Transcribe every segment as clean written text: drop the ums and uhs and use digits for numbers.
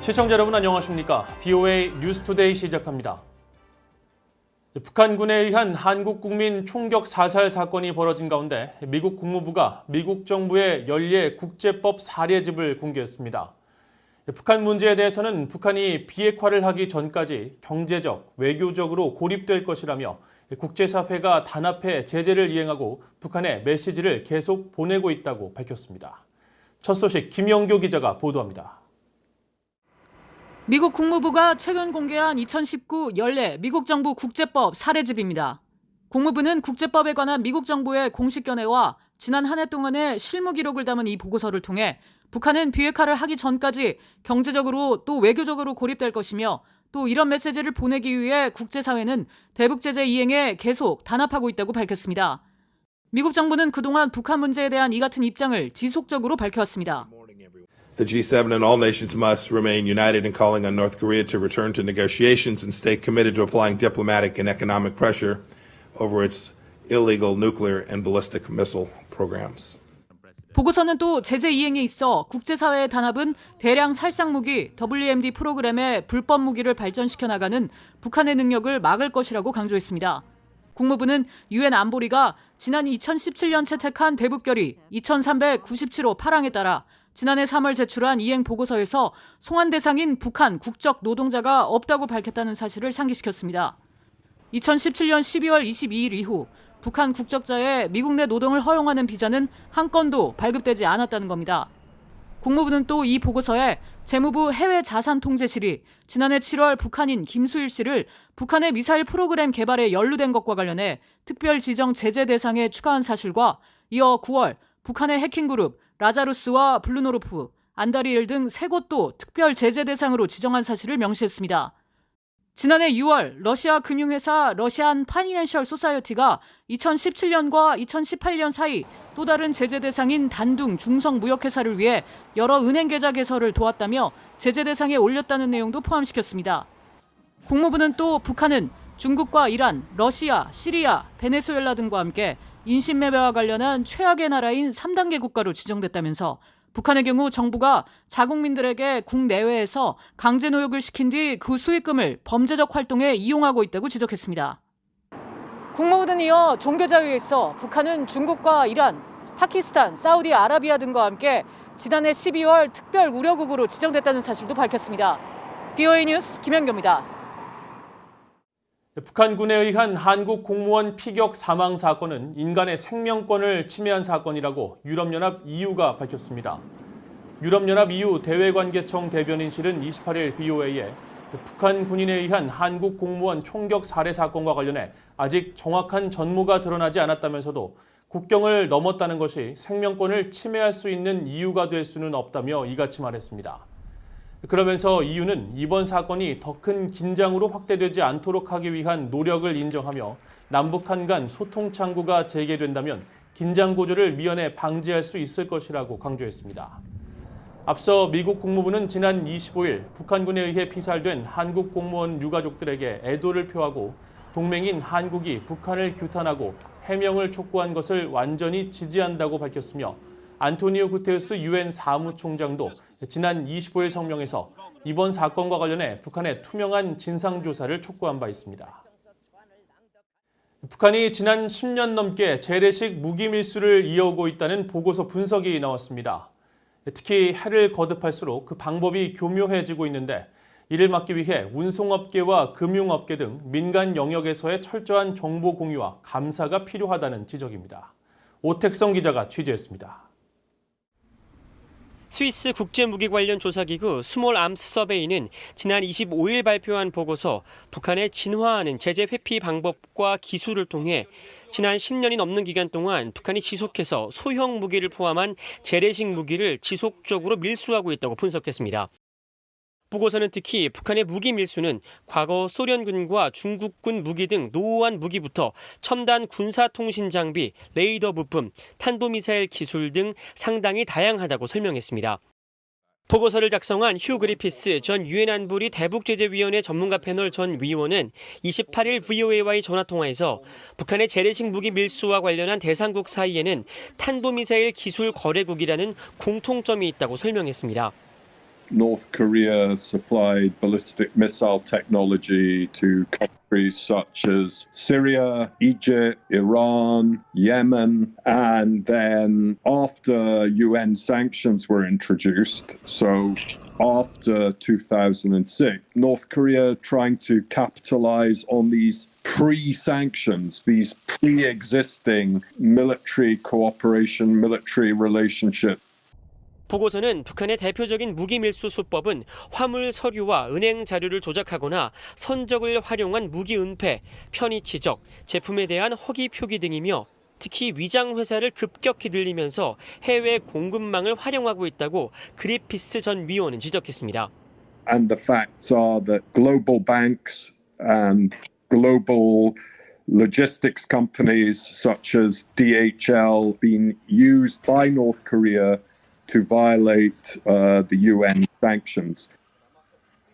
시청자 여러분 안녕하십니까? VOA 뉴스투데이 시작합니다. 북한군에 의한 한국 국민 총격 사살 사건이 벌어진 가운데 미국 국무부가 미국 정부의 연례 국제법 사례집을 공개했습니다. 북한 문제에 대해서는 북한이 비핵화를 하기 전까지 경제적, 외교적으로 고립될 것이라며 국제사회가 단합해 제재를 이행하고 북한에 메시지를 계속 보내고 있다고 밝혔습니다. 첫 소식 김영교 기자가 보도합니다. 미국 국무부가 최근 공개한 2019 연례 미국 정부 국제법 사례집입니다. 국무부는 국제법에 관한 미국 정부의 공식 견해와 지난 한 해 동안의 실무 기록을 담은 이 보고서를 통해 북한은 비핵화를 하기 전까지 경제적으로 또 외교적으로 고립될 것이며 또 이런 메시지를 보내기 위해 국제사회는 대북 제재 이행에 계속 단합하고 있다고 밝혔습니다. 미국 정부는 그동안 북한 문제에 대한 이 같은 입장을 지속적으로 밝혀왔습니다. The G7 and all nations must remain united in calling on North Korea to return to negotiations and stay committed to applying diplomatic and economic pressure over its illegal nuclear and ballistic missile programs. 보고서는 또 제재 이행에 있어 국제사회의 단합은 대량 살상 무기 WMD 프로그램의 불법 무기를 발전시켜 나가는 북한의 능력을 막을 것이라고 강조했습니다. 국무부는 유엔 안보리가 지난 2017년 채택한 대북결의 2397호 8항에 따라 지난해 3월 제출한 이행 보고서에서 송환 대상인 북한 국적 노동자가 없다고 밝혔다는 사실을 상기시켰습니다. 2017년 12월 22일 이후 북한 국적자의 미국 내 노동을 허용하는 비자는 한 건도 발급되지 않았다는 겁니다. 국무부는 또 이 보고서에 재무부 해외자산통제실이 지난해 7월 북한인 김수일 씨를 북한의 미사일 프로그램 개발에 연루된 것과 관련해 특별 지정 제재 대상에 추가한 사실과 이어 9월 북한의 해킹그룹 라자루스와 블루노르프, 안다리엘 등 세 곳도 특별 제재 대상으로 지정한 사실을 명시했습니다. 지난해 6월 러시아 금융회사 러시안 파이낸셜 소사이어티가 2017년과 2018년 사이 또 다른 제재 대상인 단둥 중성 무역회사를 위해 여러 은행 계좌 개설을 도왔다며 제재 대상에 올렸다는 내용도 포함시켰습니다. 국무부는 또 북한은 중국과 이란, 러시아, 시리아, 베네수엘라 등과 함께 인신매매와 관련한 최악의 나라인 3단계 국가로 지정됐다면서 북한의 경우 정부가 자국민들에게 국내외에서 강제노역을 시킨 뒤 그 수익금을 범죄적 활동에 이용하고 있다고 지적했습니다. 국무부는 이어 종교자유에서 북한은 중국과 이란, 파키스탄, 사우디아라비아 등과 함께 지난해 12월 특별 우려국으로 지정됐다는 사실도 밝혔습니다. VOA 뉴스 김현교입니다. 북한군에 의한 한국 공무원 피격 사망 사건은 인간의 생명권을 침해한 사건이라고 유럽연합 EU가 밝혔습니다. 유럽연합 EU 대외관계청 대변인실은 28일 VOA에 북한 군인에 의한 한국 공무원 총격 살해 사건과 관련해 아직 정확한 전모가 드러나지 않았다면서도 국경을 넘었다는 것이 생명권을 침해할 수 있는 이유가 될 수는 없다며 이같이 말했습니다. 그러면서 EU는 이번 사건이 더 큰 긴장으로 확대되지 않도록 하기 위한 노력을 인정하며 남북한 간 소통 창구가 재개된다면 긴장 고조를 미연에 방지할 수 있을 것이라고 강조했습니다. 앞서 미국 국무부는 지난 25일 북한군에 의해 피살된 한국 공무원 유가족들에게 애도를 표하고 동맹인 한국이 북한을 규탄하고 해명을 촉구한 것을 완전히 지지한다고 밝혔으며 안토니오 구테르스 유엔 사무총장도 지난 25일 성명에서 이번 사건과 관련해 북한의 투명한 진상조사를 촉구한 바 있습니다. 북한이 지난 10년 넘게 재래식 무기 밀수를 이어오고 있다는 보고서 분석이 나왔습니다. 특히 해를 거듭할수록 그 방법이 교묘해지고 있는데 이를 막기 위해 운송업계와 금융업계 등 민간 영역에서의 철저한 정보 공유와 감사가 필요하다는 지적입니다. 오택성 기자가 취재했습니다. 스위스 국제무기 관련 조사기구 스몰 암스 서베이는 지난 25일 발표한 보고서 북한의 진화하는 제재 회피 방법과 기술을 통해 지난 10년이 넘는 기간 동안 북한이 지속해서 소형 무기를 포함한 재래식 무기를 지속적으로 밀수하고 있다고 분석했습니다. 보고서는 특히 북한의 무기 밀수는 과거 소련군과 중국군 무기 등 노후한 무기부터 첨단 군사통신 장비, 레이더 부품, 탄도미사일 기술 등 상당히 다양하다고 설명했습니다. 보고서를 작성한 휴 그리피스 전 유엔 안보리 대북제재위원회 전문가 패널 전 위원은 28일 VOA와의 전화통화에서 북한의 재래식 무기 밀수와 관련한 대상국 사이에는 탄도미사일 기술 거래국이라는 공통점이 있다고 설명했습니다. North Korea supplied ballistic missile technology to countries such as Syria, Egypt, Iran, Yemen, and then after UN sanctions were introduced, so after 2006, North Korea trying to capitalize on these pre-sanctions, these pre-existing military cooperation, military relationships. 보고서는 북한의 대표적인 무기 밀수 수법은 화물 서류와 은행 자료를 조작하거나 선적을 활용한 무기 은폐, 편의 지적, 제품에 대한 허위 표기 등이며 특히 위장 회사를 급격히 늘리면서 해외 공급망을 활용하고 있다고 그리피스 전 위원은 지적했습니다. And the facts are that global banks and global logistics companies such as DHL being used by North Korea to violate the UN sanctions.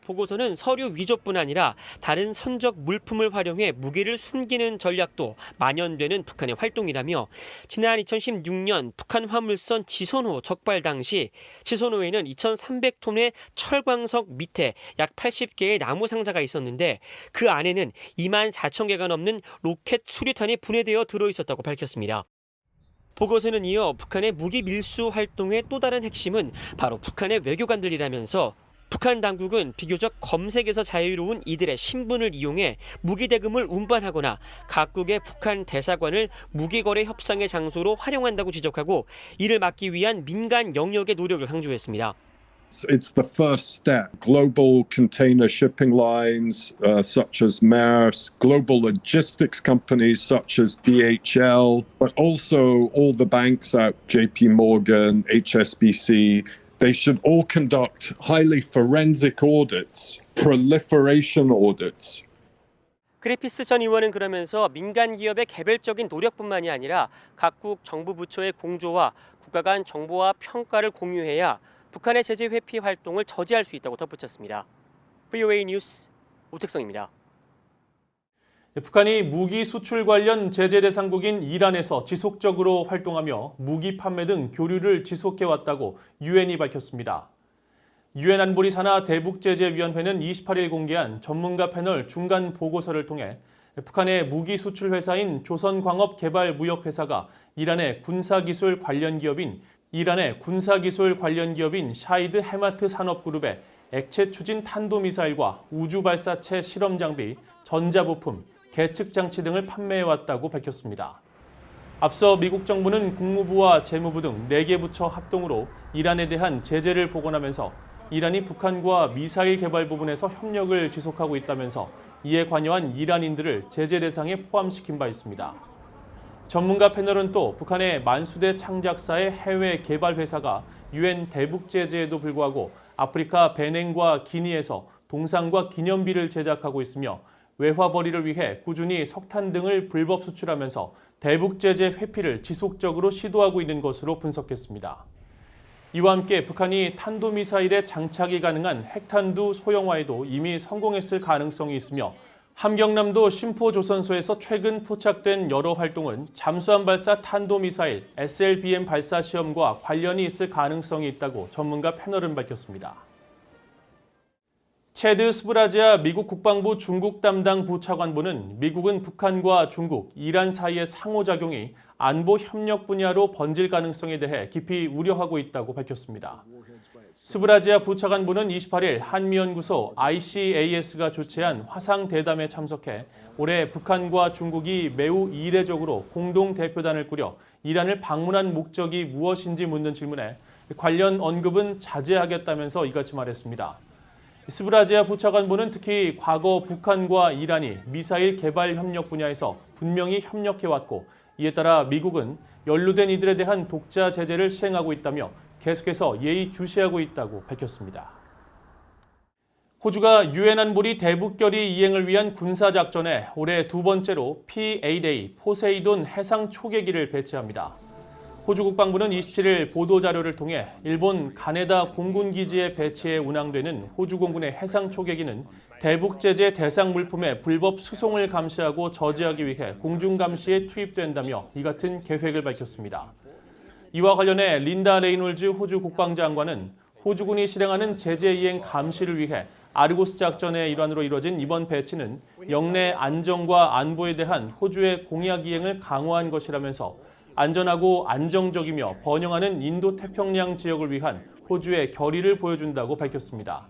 보고서는 서류 위조뿐 아니라 다른 선적 물품을 활용해 무기를 숨기는 전략도 만연되는 북한의 활동이라며 지난 2016년 북한 화물선 지선호 적발 당시 지선호에는 2,300톤의 철광석 밑에 약 80개의 나무 상자가 있었는데 그 안에는 24,000개가 넘는 로켓 수류탄이 분해되어 들어있었다고 밝혔습니다. 보고서는 이어 북한의 무기 밀수 활동의 또 다른 핵심은 바로 북한의 외교관들이라면서 북한 당국은 비교적 검색에서 자유로운 이들의 신분을 이용해 무기 대금을 운반하거나 각국의 북한 대사관을 무기거래 협상의 장소로 활용한다고 지적하고 이를 막기 위한 민간 영역의 노력을 강조했습니다. It's the first step. Global container shipping lines such as Maersk, global logistics companies such as DHL, but also all the banks out, JP Morgan, HSBC, they should all conduct highly forensic audits, proliferation audits. 그리피스 전 의원은 그러면서 민간 기업의 개별적인 노력뿐만이 아니라 각국 정부 부처의 공조와 국가 간 정보와 평가를 공유해야 북한의 제재 회피 활동을 저지할 수 있다고 덧붙였습니다. VOA 뉴스 오택성입니다. 북한이 무기 수출 관련 제재 대상국인 이란에서 지속적으로 활동하며 무기 판매 등 교류를 지속해왔다고 유엔이 밝혔습니다. 유엔 안보리 산하 대북제재위원회는 28일 공개한 전문가 패널 중간 보고서를 통해 북한의 무기 수출 회사인 조선광업개발무역회사가 이란의 군사기술 관련 기업인 샤이드 헤마트 산업그룹에 액체 추진 탄도미사일과 우주발사체 실험장비, 전자부품, 계측장치 등을 판매해왔다고 밝혔습니다. 앞서 미국 정부는 국무부와 재무부 등 4개 부처 합동으로 이란에 대한 제재를 복원하면서 이란이 북한과 미사일 개발 부분에서 협력을 지속하고 있다면서 이에 관여한 이란인들을 제재 대상에 포함시킨 바 있습니다. 전문가 패널은 또 북한의 만수대 창작사의 해외 개발 회사가 유엔 대북 제재에도 불구하고 아프리카 베냉과 기니에서 동상과 기념비를 제작하고 있으며 외화 벌이를 위해 꾸준히 석탄 등을 불법 수출하면서 대북 제재 회피를 지속적으로 시도하고 있는 것으로 분석했습니다. 이와 함께 북한이 탄도미사일에 장착이 가능한 핵탄두 소형화에도 이미 성공했을 가능성이 있으며 함경남도 심포조선소에서 최근 포착된 여러 활동은 잠수함 발사 탄도미사일 SLBM 발사 시험과 관련이 있을 가능성이 있다고 전문가 패널은 밝혔습니다. 체드 스브라지아 미국 국방부 중국 담당 부차관보는 미국은 북한과 중국, 이란 사이의 상호작용이 안보 협력 분야로 번질 가능성에 대해 깊이 우려하고 있다고 밝혔습니다. 스브라지아 부차관보는 28일 한미연구소 ICAS가 주최한 화상대담에 참석해 올해 북한과 중국이 매우 이례적으로 공동대표단을 꾸려 이란을 방문한 목적이 무엇인지 묻는 질문에 관련 언급은 자제하겠다면서 이같이 말했습니다. 스브라지아 부차관보는 특히 과거 북한과 이란이 미사일 개발 협력 분야에서 분명히 협력해왔고 이에 따라 미국은 연루된 이들에 대한 독자 제재를 시행하고 있다며 계속해서 예의주시하고 있다고 밝혔습니다. 호주가 유엔 안보리 대북결의 이행을 위한 군사작전에 올해 두 번째로 P-8A 포세이돈 해상 초계기를 배치합니다. 호주 국방부는 27일 보도자료를 통해 일본 가네다 공군기지에 배치해 운항되는 호주 공군의 해상 초계기는 대북제재 대상 물품의 불법 수송을 감시하고 저지하기 위해 공중감시에 투입된다며 이 같은 계획을 밝혔습니다. 이와 관련해 린다 레이놀즈 호주 국방장관은 호주군이 실행하는 제재 이행 감시를 위해 아르고스 작전의 일환으로 이뤄진 이번 배치는 영내 안정과 안보에 대한 호주의 공약 이행을 강화한 것이라면서 안전하고 안정적이며 번영하는 인도태평양 지역을 위한 호주의 결의를 보여준다고 밝혔습니다.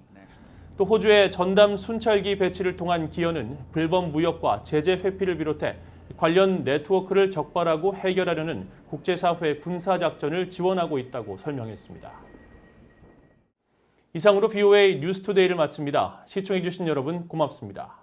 또 호주의 전담 순찰기 배치를 통한 기여는 불법 무역과 제재 회피를 비롯해 관련 네트워크를 적발하고 해결하려는 국제사회 군사작전을 지원하고 있다고 설명했습니다. 이상으로 VOA 뉴스투데이를 마칩니다. 시청해주신 여러분 고맙습니다.